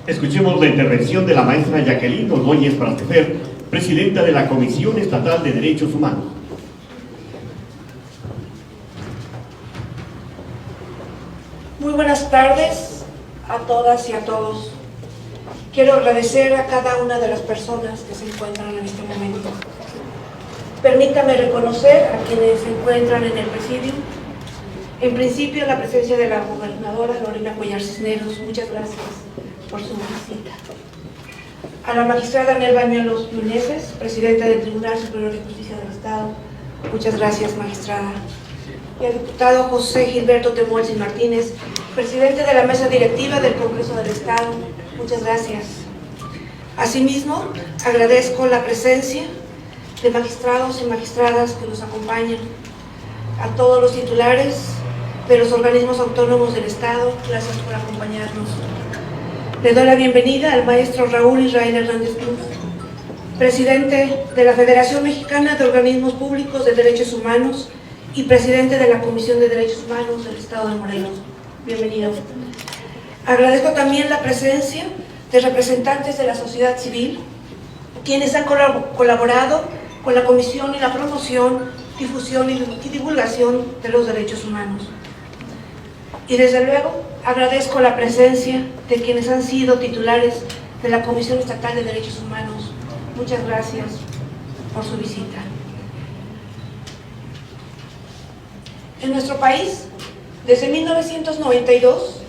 Escuchemos la intervención de la maestra Jacqueline Ordóñez Pratefer, presidenta de la Comisión Estatal de Derechos Humanos. Muy buenas tardes a todas y a todos. Quiero agradecer a cada una de las personas que se encuentran en este momento. Permítame reconocer a quienes se encuentran en el presidium. En principio, la presencia de la gobernadora Lorena Cuellar Cisneros. Muchas gracias por su visita. A la magistrada Nerva Bañuelos Meneses, presidenta del Tribunal Superior de Justicia del Estado. Muchas gracias, magistrada. Y al diputado José Gilberto Temuelsi Martínez, presidente de la mesa directiva del Congreso del Estado. Muchas gracias. Asimismo, agradezco la presencia de magistrados y magistradas que nos acompañan, a todos los titulares de los organismos autónomos del Estado. Gracias por acompañarnos. Le doy la bienvenida al maestro Raúl Israel Hernández Cruz, presidente de la Federación Mexicana de Organismos Públicos de Derechos Humanos y presidente de la Comisión de Derechos Humanos del Estado de Morelos. Bienvenido. Agradezco también la presencia de representantes de la sociedad civil, quienes han colaborado con la Comisión en la promoción, difusión y divulgación de los derechos humanos. Y desde luego, agradezco la presencia de quienes han sido titulares de la Comisión Estatal de Derechos Humanos. Muchas gracias por su visita. En nuestro país, desde 1992,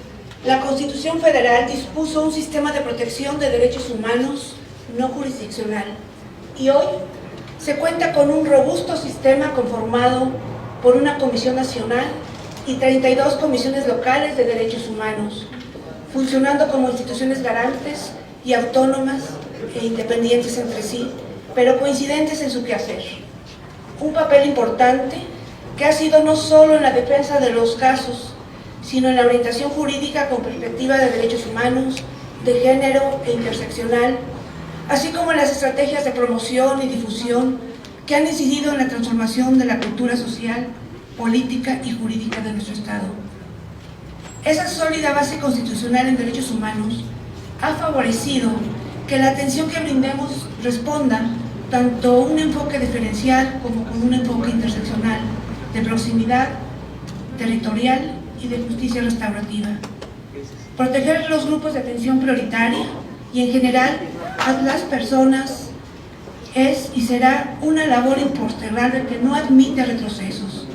la Constitución Federal dispuso un sistema de protección de derechos humanos no jurisdiccional y hoy se cuenta con un robusto sistema conformado por una Comisión Nacional y 32 comisiones locales de derechos humanos, funcionando como instituciones garantes y autónomas e independientes entre sí, pero coincidentes en su quehacer. Un papel importante que ha sido no solo en la defensa de los casos, sino en la orientación jurídica con perspectiva de derechos humanos, de género e interseccional, así como en las estrategias de promoción y difusión que han incidido en la transformación de la cultura social, política y jurídica de nuestro Estado. Esa sólida base constitucional en derechos humanos ha favorecido que la atención que brindemos responda tanto a un enfoque diferencial como con un enfoque interseccional, de proximidad, territorial y de justicia restaurativa. Proteger los grupos de atención prioritaria y en general a las personas es y será una labor impostergable que no admite retrocesos.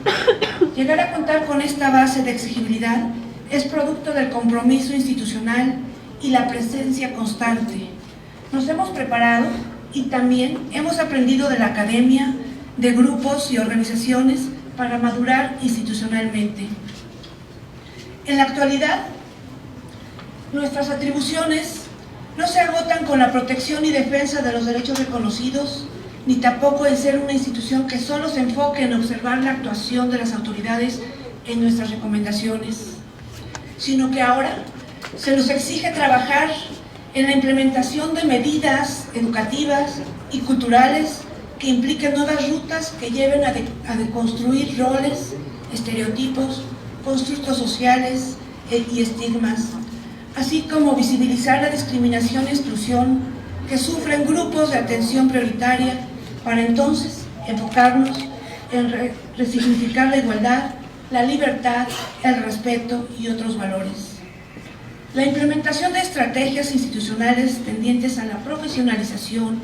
Llegar a contar con esta base de exigibilidad es producto del compromiso institucional y la presencia constante. Nos hemos preparado y también hemos aprendido de la academia, de grupos y organizaciones para madurar institucionalmente. En la actualidad, nuestras atribuciones no se agotan con la protección y defensa de los derechos reconocidos, ni tampoco en ser una institución que solo se enfoque en observar la actuación de las autoridades en nuestras recomendaciones, sino que ahora se nos exige trabajar en la implementación de medidas educativas y culturales que impliquen nuevas rutas que lleven a deconstruir roles, estereotipos, constructos sociales y estigmas, así como visibilizar la discriminación y exclusión que sufren grupos de atención prioritaria para entonces enfocarnos en resignificar la igualdad, la libertad, el respeto y otros valores. La implementación de estrategias institucionales tendientes a la profesionalización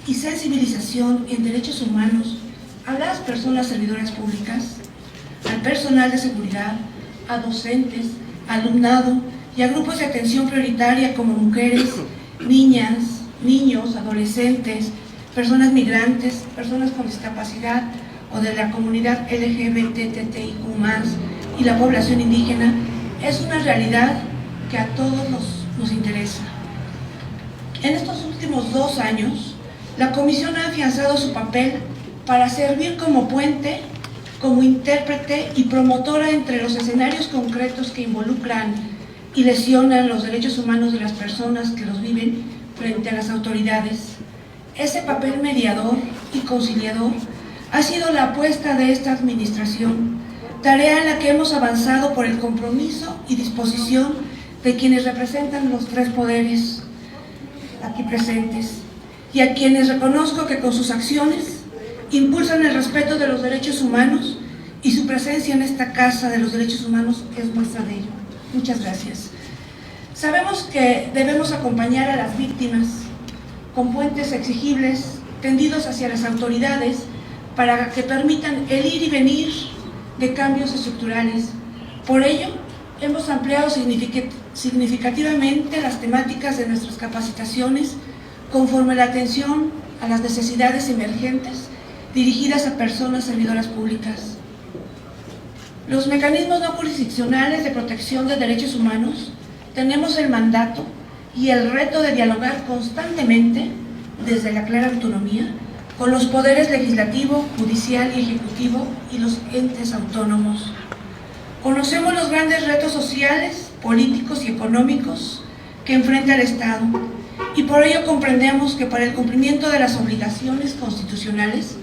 y sensibilización en derechos humanos a las personas servidoras públicas, al personal de seguridad, a docentes, alumnado y a grupos de atención prioritaria como mujeres, niñas, niños, adolescentes, personas migrantes, personas con discapacidad o de la comunidad LGBTTIQ+, y la población indígena, es una realidad que a todos nos interesa. En estos últimos 2 años, la Comisión ha afianzado su papel para servir como puente, como intérprete y promotora entre los escenarios concretos que involucran y lesionan los derechos humanos de las personas que los viven frente a las autoridades. Ese papel mediador y conciliador ha sido la apuesta de esta administración, tarea en la que hemos avanzado por el compromiso y disposición de quienes representan los 3 poderes, aquí presentes y a quienes reconozco que con sus acciones impulsan el respeto de los derechos humanos y su presencia en esta Casa de los Derechos Humanos es muestra de ello. Muchas gracias. Sabemos que debemos acompañar a las víctimas con puentes exigibles tendidos hacia las autoridades para que permitan el ir y venir de cambios estructurales. Por ello, hemos ampliado significativamente las temáticas de nuestras capacitaciones conforme a la atención a las necesidades emergentes dirigidas a personas servidoras públicas. Los mecanismos no jurisdiccionales de protección de derechos humanos tenemos el mandato y el reto de dialogar constantemente, desde la clara autonomía, con los poderes legislativo, judicial y ejecutivo y los entes autónomos. Conocemos los grandes retos sociales, políticos y económicos que enfrenta el Estado y por ello comprendemos que para el cumplimiento de las obligaciones constitucionales,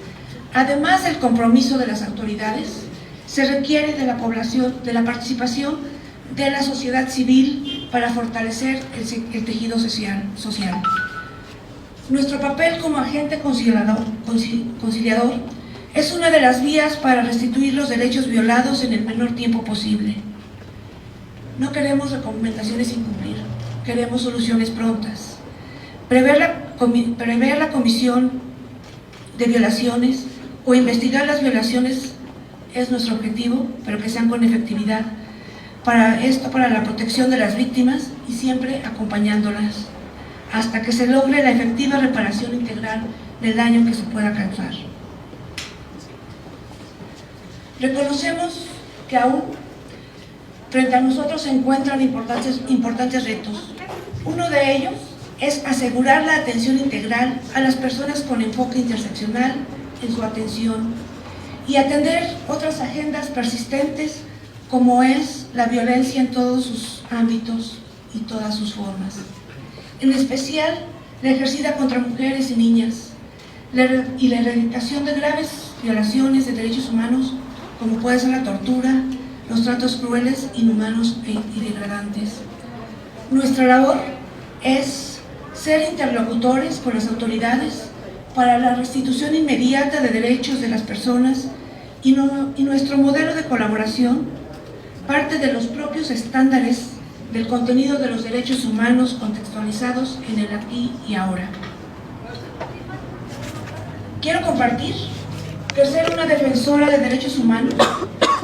además del compromiso de las autoridades, se requiere de la participación de la sociedad civil para fortalecer el tejido social. Nuestro papel como agente conciliador es una de las vías para restituir los derechos violados en el menor tiempo posible. No queremos recomendaciones sin cumplir, queremos soluciones prontas. Prever la comisión de violaciones o investigar las violaciones es nuestro objetivo, pero que sean con efectividad. Para la protección de las víctimas y siempre acompañándolas hasta que se logre la efectiva reparación integral del daño que se pueda causar. Reconocemos que aún frente a nosotros se encuentran importantes retos. Uno de ellos es asegurar la atención integral a las personas con enfoque interseccional en su atención y atender otras agendas persistentes como es la violencia en todos sus ámbitos y todas sus formas. En especial, la ejercida contra mujeres y niñas y la erradicación de graves violaciones de derechos humanos como puede ser la tortura, los tratos crueles, inhumanos y degradantes. Nuestra labor es ser interlocutores con las autoridades para la restitución inmediata de derechos de las personas y nuestro modelo de colaboración parte de los propios estándares del contenido de los derechos humanos contextualizados en el aquí y ahora. Quiero compartir que ser una defensora de derechos humanos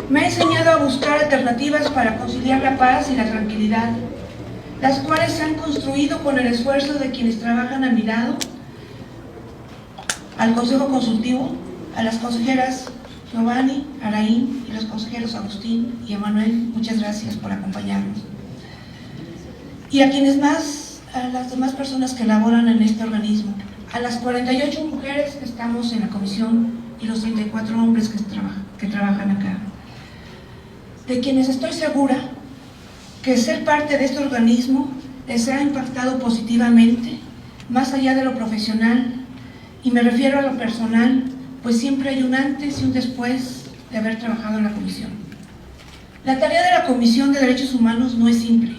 me ha enseñado a buscar alternativas para conciliar la paz y la tranquilidad, las cuales se han construido con el esfuerzo de quienes trabajan a mi lado, al Consejo Consultivo, a las consejeras Giovanni, Araín y los consejeros Agustín y Emanuel, muchas gracias por acompañarnos. Y a las demás personas que laboran en este organismo, a las 48 mujeres que estamos en la comisión y los 34 hombres que trabajan acá, de quienes estoy segura que ser parte de este organismo les ha impactado positivamente, más allá de lo profesional, y me refiero a lo personal, pues siempre hay un antes y un después de haber trabajado en la comisión. La tarea de la Comisión de Derechos Humanos no es simple.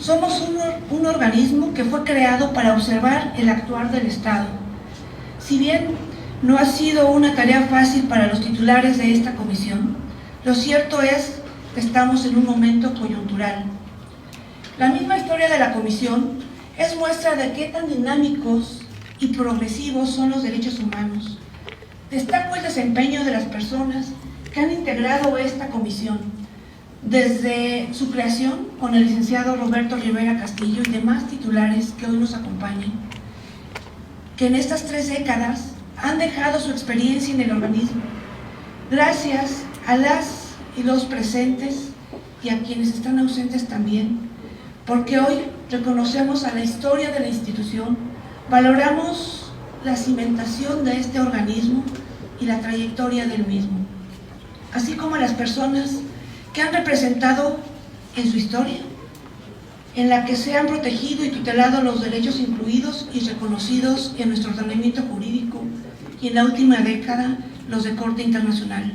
Somos un organismo que fue creado para observar el actuar del Estado. Si bien no ha sido una tarea fácil para los titulares de esta comisión, lo cierto es que estamos en un momento coyuntural. La misma historia de la comisión es muestra de qué tan dinámicos y progresivos son los derechos humanos. Destaco el desempeño de las personas que han integrado esta comisión, desde su creación con el licenciado Roberto Rivera Castillo y demás titulares que hoy nos acompañan, que en estas 3 décadas han dejado su experiencia en el organismo. Gracias a las y los presentes y a quienes están ausentes también, porque hoy reconocemos a la historia de la institución, valoramos la cimentación de este organismo y la trayectoria del mismo, así como a las personas que han representado en su historia, en la que se han protegido y tutelado los derechos incluidos y reconocidos en nuestro ordenamiento jurídico y en la última década los de corte internacional.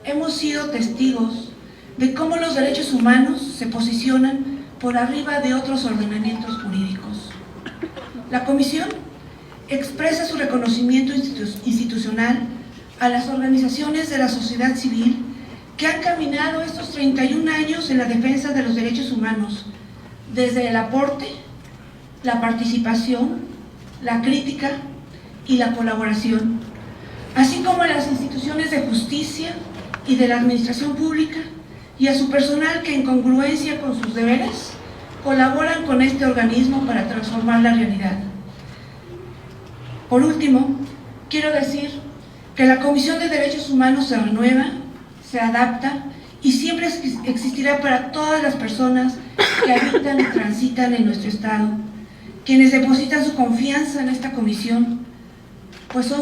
Hemos sido testigos de cómo los derechos humanos se posicionan por arriba de otros ordenamientos jurídicos. La Comisión expresa su reconocimiento institucional a las organizaciones de la sociedad civil que han caminado estos 31 años en la defensa de los derechos humanos, desde el aporte, la participación, la crítica y la colaboración, así como a las instituciones de justicia y de la administración pública, y a su personal que, en congruencia con sus deberes, colaboran con este organismo para transformar la realidad. Por último, quiero decir que la Comisión de Derechos Humanos se renueva, se adapta y siempre existirá para todas las personas que habitan y transitan en nuestro Estado, quienes depositan su confianza en esta comisión, pues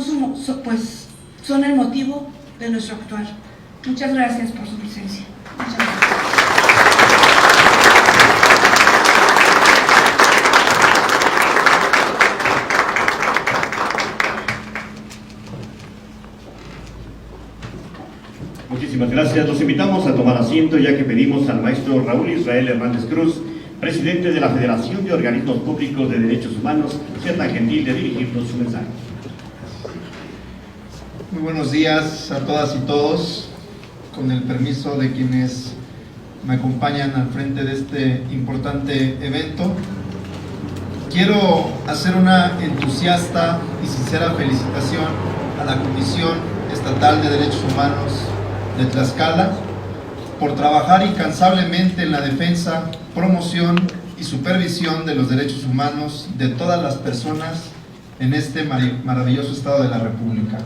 son el motivo de nuestro actuar. Muchas gracias por su presencia. Muchas gracias. Muchísimas gracias. Los invitamos a tomar asiento, ya que pedimos al maestro Raúl Israel Hernández Cruz, presidente de la Federación de Organismos Públicos de Derechos Humanos, sea tan gentil de dirigirnos su mensaje. Muy buenos días a todas y todos. Con el permiso de quienes me acompañan al frente de este importante evento, quiero hacer una entusiasta y sincera felicitación a la Comisión Estatal de Derechos Humanos de Tlaxcala por trabajar incansablemente en la defensa, promoción y supervisión de los derechos humanos de todas las personas en este maravilloso Estado de la República.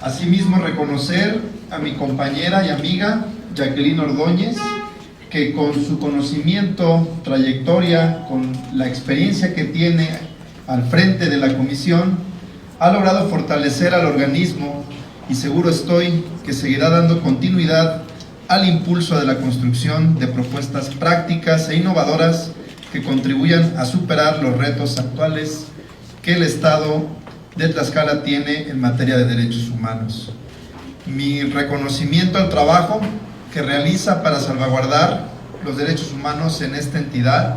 Asimismo, reconocer a mi compañera y amiga Jacqueline Ordóñez, que con su conocimiento, trayectoria, con la experiencia que tiene al frente de la comisión, ha logrado fortalecer al organismo y seguro estoy que seguirá dando continuidad al impulso de la construcción de propuestas prácticas e innovadoras que contribuyan a superar los retos actuales que el Estado de Tlaxcala tiene en materia de derechos humanos. Mi reconocimiento al trabajo que realiza para salvaguardar los derechos humanos en esta entidad,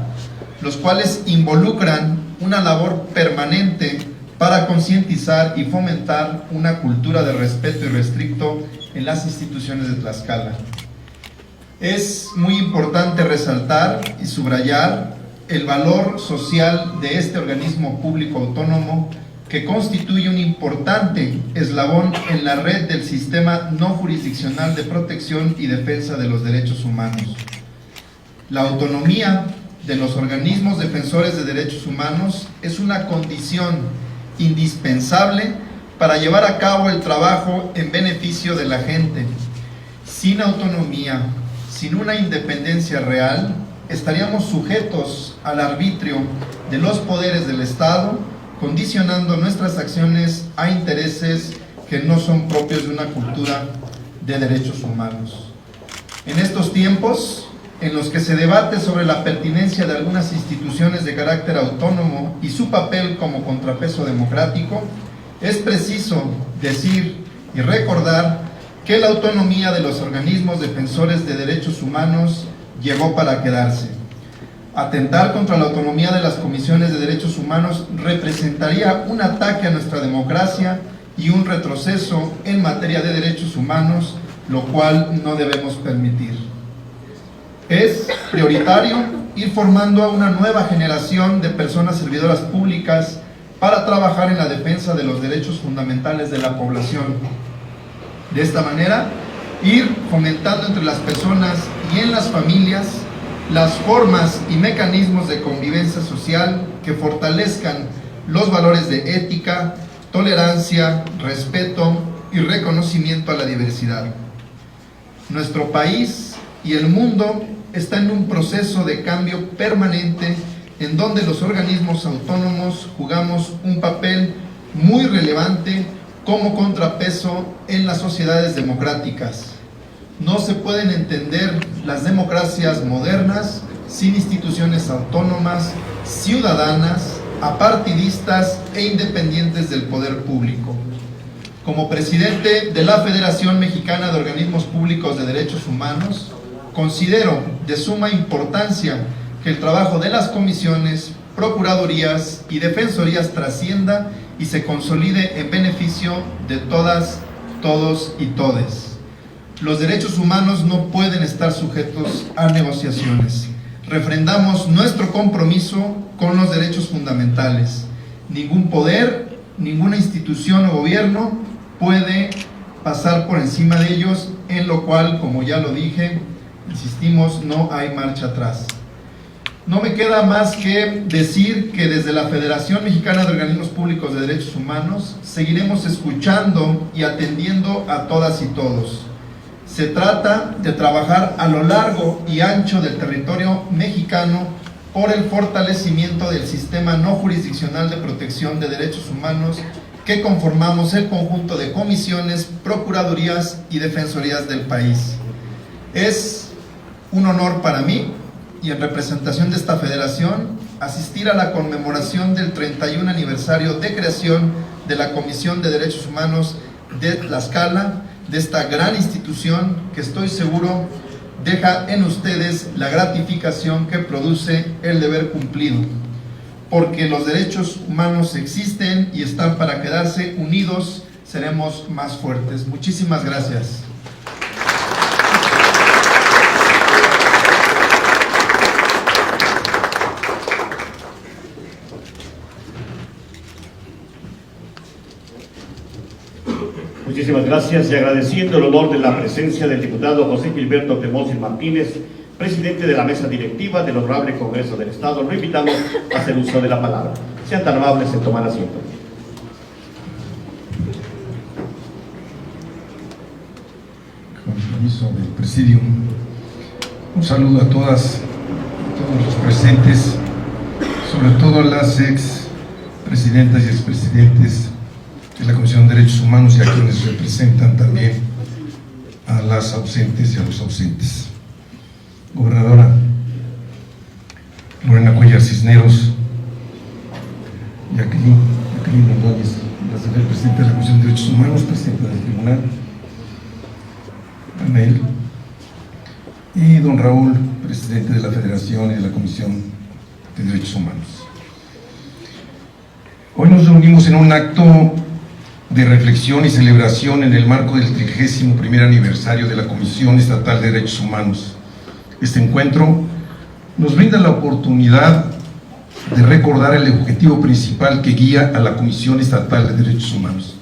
los cuales involucran una labor permanente para concientizar y fomentar una cultura de respeto irrestricto en las instituciones de Tlaxcala. Es muy importante resaltar y subrayar el valor social de este organismo público autónomo que constituye un importante eslabón en la red del sistema no jurisdiccional de protección y defensa de los derechos humanos. La autonomía de los organismos defensores de derechos humanos es una condición indispensable para llevar a cabo el trabajo en beneficio de la gente. Sin autonomía, sin una independencia real, estaríamos sujetos al arbitrio de los poderes del Estado, condicionando nuestras acciones a intereses que no son propios de una cultura de derechos humanos. En estos tiempos, en los que se debate sobre la pertinencia de algunas instituciones de carácter autónomo y su papel como contrapeso democrático, es preciso decir y recordar que la autonomía de los organismos defensores de derechos humanos llegó para quedarse. Atentar contra la autonomía de las comisiones de derechos humanos representaría un ataque a nuestra democracia y un retroceso en materia de derechos humanos, lo cual no debemos permitir. Es prioritario ir formando a una nueva generación de personas servidoras públicas para trabajar en la defensa de los derechos fundamentales de la población. De esta manera, ir fomentando entre las personas y en las familias las formas y mecanismos de convivencia social que fortalezcan los valores de ética, tolerancia, respeto y reconocimiento a la diversidad. Nuestro país y el mundo están en un proceso de cambio permanente en donde los organismos autónomos jugamos un papel muy relevante como contrapeso en las sociedades democráticas. No se pueden entender las democracias modernas sin instituciones autónomas, ciudadanas, apartidistas e independientes del poder público. Como presidente de la Federación Mexicana de Organismos Públicos de Derechos Humanos, considero de suma importancia que el trabajo de las comisiones procuradurías y defensorías trascienda y se consolide en beneficio de todas, todos y todes. Los derechos humanos no pueden estar sujetos a negociaciones. Refrendamos nuestro compromiso con los derechos fundamentales. Ningún poder, ninguna institución o gobierno puede pasar por encima de ellos, en lo cual, como ya lo dije, insistimos, no hay marcha atrás. No me queda más que decir que desde la Federación Mexicana de Organismos Públicos de Derechos Humanos seguiremos escuchando y atendiendo a todas y todos. Se trata de trabajar a lo largo y ancho del territorio mexicano por el fortalecimiento del sistema no jurisdiccional de protección de derechos humanos que conformamos el conjunto de comisiones, procuradurías y defensorías del país. Es un honor para mí, y en representación de esta federación, asistir a la conmemoración del 31 aniversario de creación de la Comisión de Derechos Humanos de Tlaxcala, de esta gran institución que estoy seguro deja en ustedes la gratificación que produce el deber cumplido, porque los derechos humanos existen y están para quedarse. Unidos seremos más fuertes. Muchísimas gracias. Muchísimas gracias, y agradeciendo el honor de la presencia del diputado José Gilberto Temósil Martínez, presidente de la mesa directiva del Honorable Congreso del Estado, lo invitamos a hacer uso de la palabra. Sean tan amables en tomar asiento. Con permiso del presidium, un saludo a todas, a todos los presentes, sobre todo a las ex presidentas y expresidentes de la Comisión de Derechos Humanos y a quienes representan también a las ausentes y a los ausentes. Gobernadora Lorena Cuellar Cisneros, Jacqueline Ordóñez, la presidenta de la Comisión de Derechos Humanos, presidenta del Tribunal, Anel, y don Raúl, presidente de la Federación y de la Comisión de Derechos Humanos. Hoy nos reunimos en un acto de reflexión y celebración en el marco del 31º aniversario de la Comisión Estatal de Derechos Humanos. Este encuentro nos brinda la oportunidad de recordar el objetivo principal que guía a la Comisión Estatal de Derechos Humanos: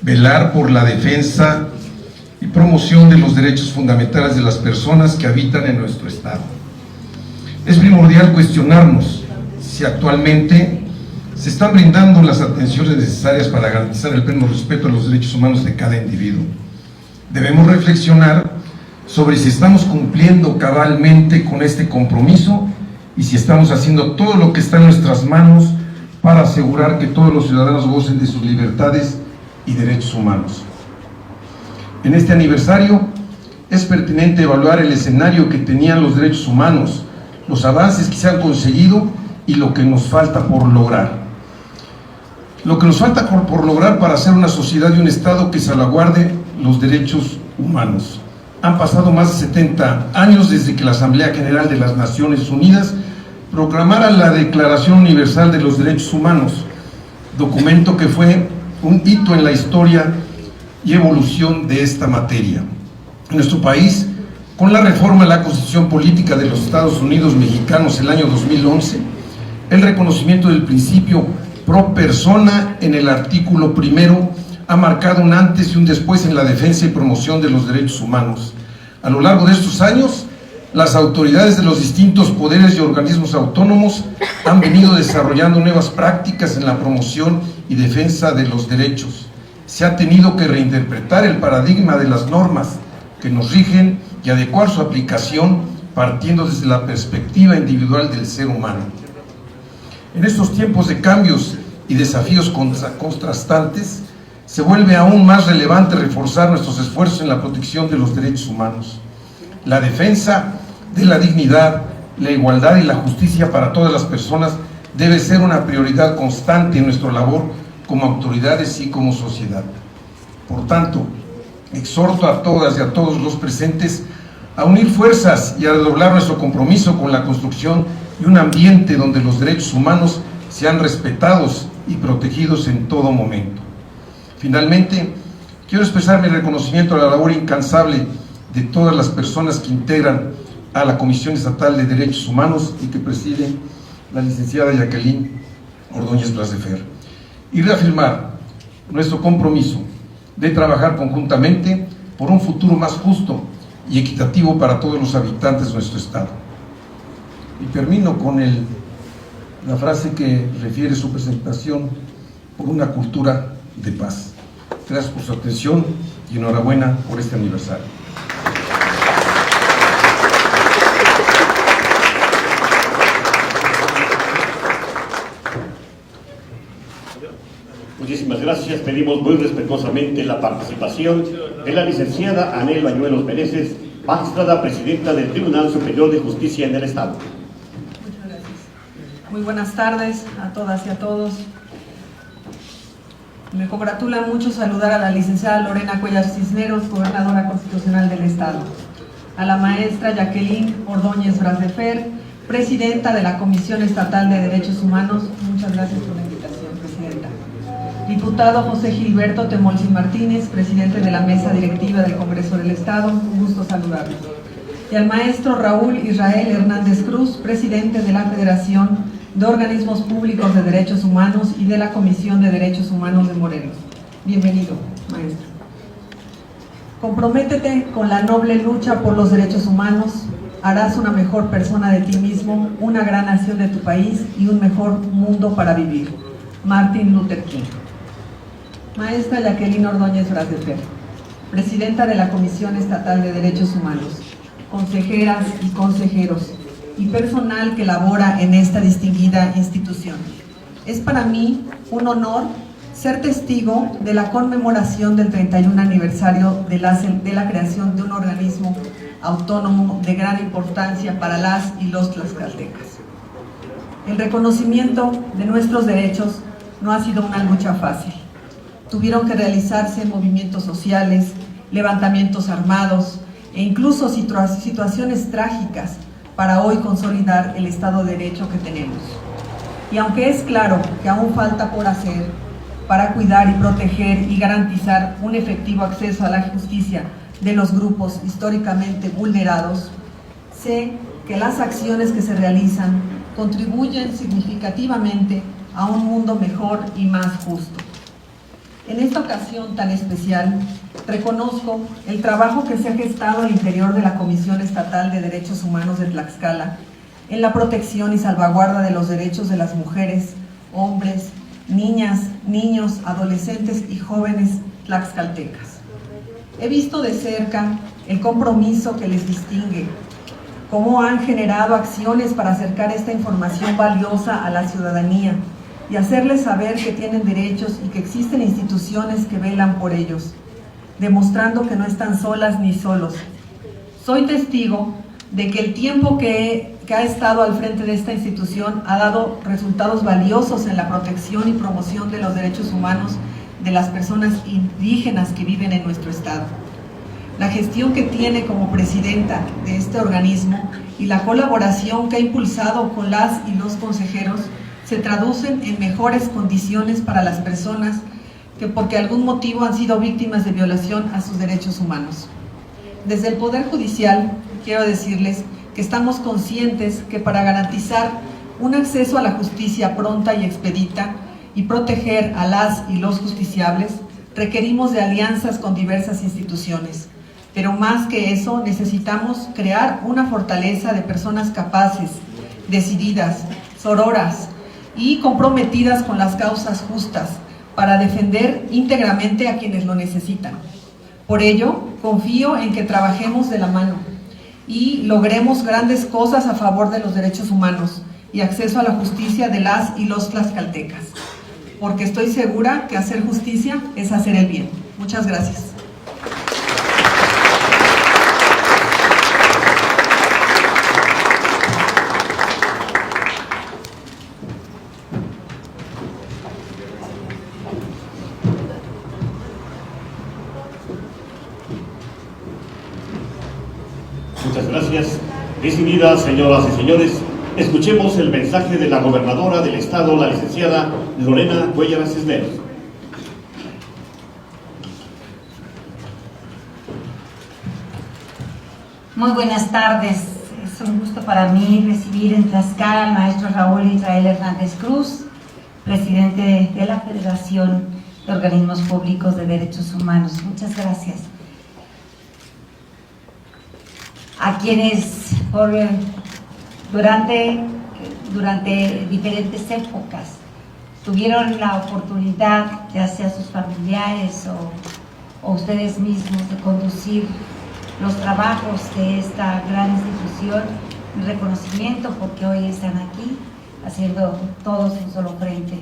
velar por la defensa y promoción de los derechos fundamentales de las personas que habitan en nuestro Estado. Es primordial cuestionarnos si actualmente se están brindando las atenciones necesarias para garantizar el pleno respeto a los derechos humanos de cada individuo. Debemos reflexionar sobre si estamos cumpliendo cabalmente con este compromiso y si estamos haciendo todo lo que está en nuestras manos para asegurar que todos los ciudadanos gocen de sus libertades y derechos humanos. En este aniversario es pertinente evaluar el escenario que tenían los derechos humanos, los avances que se han conseguido y lo que nos falta por lograr. Lo que nos falta por lograr para ser una sociedad y un Estado que salvaguarde los derechos humanos. Han pasado más de 70 años desde que la Asamblea General de las Naciones Unidas proclamara la Declaración Universal de los Derechos Humanos, documento que fue un hito en la historia y evolución de esta materia. En nuestro país, con la reforma de la Constitución Política de los Estados Unidos Mexicanos el año 2011, el reconocimiento del principio pro persona en el artículo 1 ha marcado un antes y un después en la defensa y promoción de los derechos humanos. A lo largo de estos años, las autoridades de los distintos poderes y organismos autónomos han venido desarrollando nuevas prácticas en la promoción y defensa de los derechos. Se ha tenido que reinterpretar el paradigma de las normas que nos rigen y adecuar su aplicación partiendo desde la perspectiva individual del ser humano. En estos tiempos de cambios y desafíos contrastantes, se vuelve aún más relevante reforzar nuestros esfuerzos en la protección de los derechos humanos. La defensa de la dignidad, la igualdad y la justicia para todas las personas debe ser una prioridad constante en nuestra labor como autoridades y como sociedad. Por tanto, exhorto a todas y a todos los presentes a unir fuerzas y a redoblar nuestro compromiso con la construcción de un ambiente donde los derechos humanos sean respetados y protegidos en todo momento. Finalmente, quiero expresar mi reconocimiento a la labor incansable de todas las personas que integran a la Comisión Estatal de Derechos Humanos y que preside la licenciada Jacqueline Ordóñez Blas de Fer, y reafirmar nuestro compromiso de trabajar conjuntamente por un futuro más justo y equitativo para todos los habitantes de nuestro estado. Y termino con la frase que refiere su presentación: por una cultura de paz. Gracias por su atención y enhorabuena por este aniversario. Muchísimas gracias. Pedimos muy respetuosamente la participación de la licenciada Anel Bañuelos Meneses, magistrada presidenta del Tribunal Superior de Justicia en el Estado. Muchas gracias. Muy buenas tardes a todas y a todos. Me congratula mucho saludar a la licenciada Lorena Cuellar Cisneros, gobernadora constitucional del Estado, a la maestra Jacqueline Ordóñez Blas de Fer, presidenta de la Comisión Estatal de Derechos Humanos. Muchas gracias por la invitación, presidenta. Diputado José Gilberto Temolsin Martínez, presidente de la Mesa Directiva del Congreso del Estado, un gusto saludarlos. Y al maestro Raúl Israel Hernández Cruz, presidente de la Federación de Organismos Públicos de Derechos Humanos y de la Comisión de Derechos Humanos de Morelos. Bienvenido, maestro. Comprométete con la noble lucha por los derechos humanos, harás una mejor persona de ti mismo, una gran nación de tu país y un mejor mundo para vivir. Martin Luther King. Maestra Jacqueline Ordóñez Blas de Fer, presidenta de la Comisión Estatal de Derechos Humanos, consejeras y consejeros y personal que labora en esta distinguida institución. Es para mí un honor ser testigo de la conmemoración del 31 aniversario de la creación de un organismo autónomo de gran importancia para las y los tlaxcaltecas. El reconocimiento de nuestros derechos no ha sido una lucha fácil. Tuvieron que realizarse movimientos sociales, levantamientos armados e incluso situaciones trágicas para hoy consolidar el Estado de Derecho que tenemos. Y aunque es claro que aún falta por hacer para cuidar y proteger y garantizar un efectivo acceso a la justicia de los grupos históricamente vulnerados, sé que las acciones que se realizan contribuyen significativamente a un mundo mejor y más justo. En esta ocasión tan especial, reconozco el trabajo que se ha gestado al interior de la Comisión Estatal de Derechos Humanos de Tlaxcala en la protección y salvaguarda de los derechos de las mujeres, hombres, niñas, niños, adolescentes y jóvenes tlaxcaltecas. He visto de cerca el compromiso que les distingue, cómo han generado acciones para acercar esta información valiosa a la ciudadanía y hacerles saber que tienen derechos y que existen instituciones que velan por ellos, demostrando que no están solas ni solos. Soy testigo de que el tiempo que ha estado al frente de esta institución ha dado resultados valiosos en la protección y promoción de los derechos humanos de las personas indígenas que viven en nuestro estado. La gestión que tiene como presidenta de este organismo y la colaboración que ha impulsado con las y los consejeros se traducen en mejores condiciones para las personas que por algún motivo han sido víctimas de violación a sus derechos humanos. Desde el Poder Judicial quiero decirles que estamos conscientes que para garantizar un acceso a la justicia pronta y expedita y proteger a las y los justiciables, requerimos de alianzas con diversas instituciones. Pero más que eso, necesitamos crear una fortaleza de personas capaces, decididas, sororas y comprometidas con las causas justas para defender íntegramente a quienes lo necesitan. Por ello, confío en que trabajemos de la mano y logremos grandes cosas a favor de los derechos humanos y acceso a la justicia de las y los tlaxcaltecas, porque estoy segura que hacer justicia es hacer el bien. Muchas gracias. Muchas gracias. Distinguidas señoras y señores, escuchemos el mensaje de la gobernadora del estado, la licenciada Lorena Cuéllar Cisneros. Muy buenas tardes. Es un gusto para mí recibir en Tlaxcala al maestro Raúl Israel Hernández Cruz, presidente de la Federación de Organismos Públicos de Derechos Humanos. Muchas gracias. A quienes durante diferentes épocas tuvieron la oportunidad, ya sea sus familiares o ustedes mismos, de conducir los trabajos de esta gran institución, mi reconocimiento porque hoy están aquí haciendo todos un solo frente,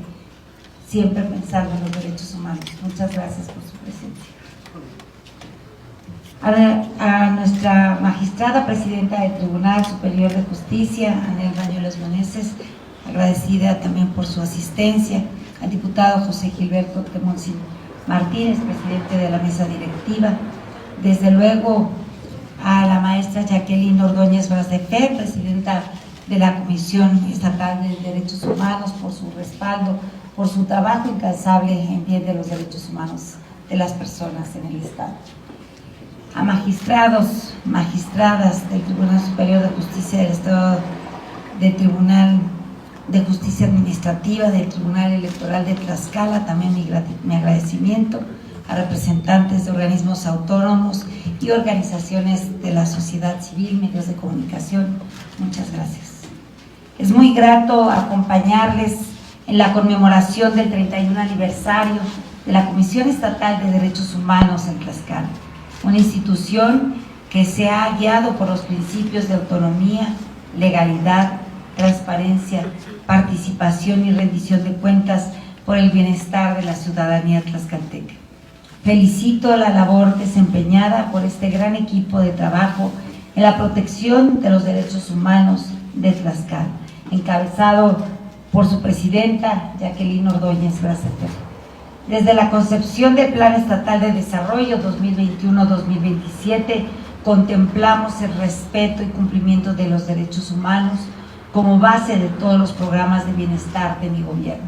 siempre pensando en los derechos humanos. Muchas gracias por su presencia. A nuestra magistrada presidenta del Tribunal Superior de Justicia, Anel Bañuelos Meneses, agradecida también por su asistencia, al diputado José Gilberto Temotzin Martínez, presidente de la mesa directiva, desde luego a la maestra Jacqueline Ordóñez Brasdefer, presidenta de la Comisión Estatal de Derechos Humanos, por su respaldo, por su trabajo incansable en bien de los derechos humanos de las personas en el Estado. A magistrados, magistradas del Tribunal Superior de Justicia del Estado, del Tribunal de Justicia Administrativa, del Tribunal Electoral de Tlaxcala, también mi agradecimiento, a representantes de organismos autónomos y organizaciones de la sociedad civil, medios de comunicación, muchas gracias. Es muy grato acompañarles en la conmemoración del 31 aniversario de la Comisión Estatal de Derechos Humanos en Tlaxcala, una institución que se ha guiado por los principios de autonomía, legalidad, transparencia, participación y rendición de cuentas por el bienestar de la ciudadanía tlaxcalteca. Felicito la labor desempeñada por este gran equipo de trabajo en la protección de los derechos humanos de Tlaxcala, encabezado por su presidenta, Jacqueline Ordóñez Brasdefer. Desde la concepción del Plan Estatal de Desarrollo 2021-2027, contemplamos el respeto y cumplimiento de los derechos humanos como base de todos los programas de bienestar de mi gobierno.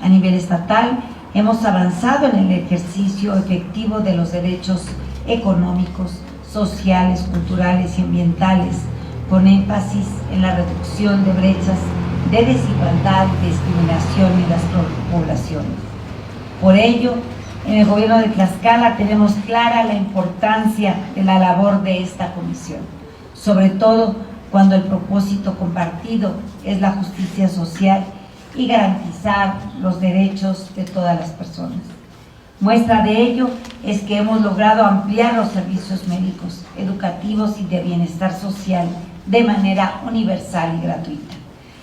A nivel estatal, hemos avanzado en el ejercicio efectivo de los derechos económicos, sociales, culturales y ambientales, con énfasis en la reducción de brechas de desigualdad y discriminación en las poblaciones. Por ello, en el gobierno de Tlaxcala tenemos clara la importancia de la labor de esta comisión, sobre todo cuando el propósito compartido es la justicia social y garantizar los derechos de todas las personas. Muestra de ello es que hemos logrado ampliar los servicios médicos, educativos y de bienestar social de manera universal y gratuita,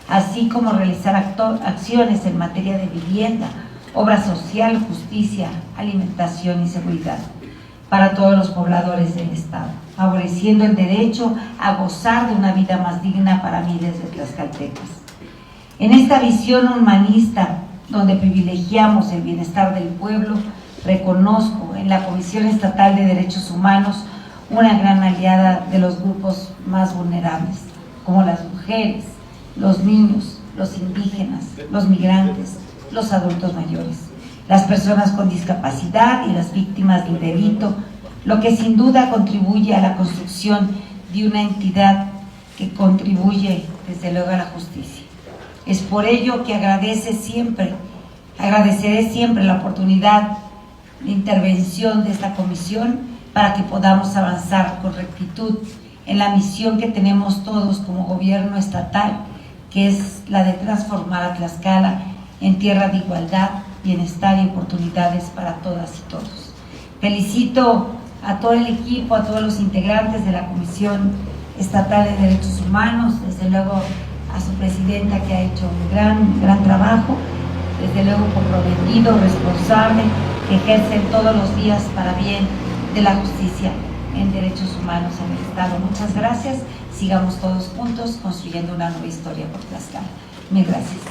así como realizar acciones en materia de vivienda, obra social, justicia, alimentación y seguridad para todos los pobladores del Estado, favoreciendo el derecho a gozar de una vida más digna para miles de tlaxcaltecas. En esta visión humanista, donde privilegiamos el bienestar del pueblo, reconozco en la Comisión Estatal de Derechos Humanos una gran aliada de los grupos más vulnerables, como las mujeres, los niños, los indígenas, los migrantes, los adultos mayores, las personas con discapacidad y las víctimas del delito, lo que sin duda contribuye a la construcción de una entidad que contribuye desde luego a la justicia. Es por ello que agradeceré siempre la oportunidad de intervención de esta comisión para que podamos avanzar con rectitud en la misión que tenemos todos como gobierno estatal, que es la de transformar a Tlaxcala en tierra de igualdad, bienestar y oportunidades para todas y todos. Felicito a todo el equipo, a todos los integrantes de la Comisión Estatal de Derechos Humanos, desde luego a su presidenta que ha hecho un gran trabajo, desde luego comprometido, responsable, que ejercen todos los días para bien de la justicia en derechos humanos en el Estado. Muchas gracias, sigamos todos juntos construyendo una nueva historia por Tlaxcala. Mil gracias.